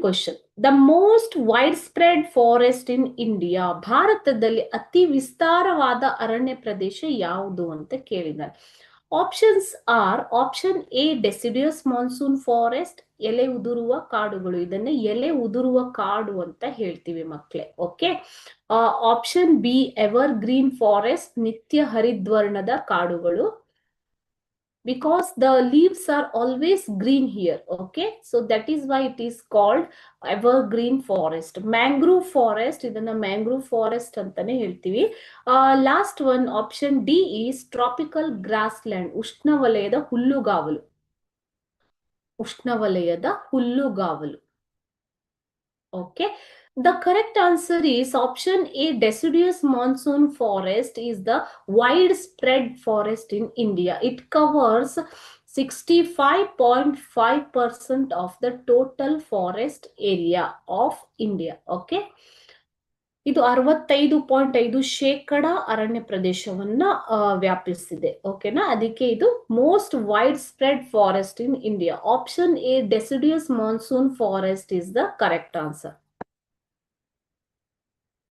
Question. The most wide spread forest in India. ಭಾರತದಲ್ಲಿ ಅತಿ ವಿಸ್ತಾರವಾದ ಅರಣ್ಯ ಪ್ರದೇಶ ಯಾವುದು ಅಂತ ಕೇಳಿದ್ದಾರೆ. Options are: option A deciduous monsoon forest, ಎಲೆ ಉದುರುವ ಕಾಡುಗಳು. ಇದನ್ನ ಎಲೆ ಉದುರುವ ಕಾಡು ಅಂತ ಹೇಳ್ತೀವಿ ಮಕ್ಕಳೇ. Okay. Option B ever green forest, ನಿತ್ಯ ಹರಿದ್ವರ್ಣದ ಕಾಡುಗಳು. Because the leaves are always green here, okay, so that is why it is called evergreen forest. Mangrove forest, ಇದನ್ನ mangrove forest ಅಂತಾನೆ ಹೇಳ್ತೀವಿ. Last one option D is tropical grassland, ಉಷ್ಣವಲಯದ ಹುಲ್ಲುಗಾವಲು. ಉಷ್ಣವಲಯದ ಹುಲ್ಲುಗಾವಲು. Okay. The correct answer is option A, deciduous monsoon forest is the widespread forest in India. It covers 65.5% of the total forest area of India. Okay. ಇದು 65.5% ಅರಣ್ಯ ಪ್ರದೇಶವನ್ನ ವ್ಯಾಪಿಸಿದೆ. ಓಕೆನಾ. ಅದಕ್ಕೆ ಇದು most wide spread forest in India. Option A deciduous monsoon forest is the correct answer.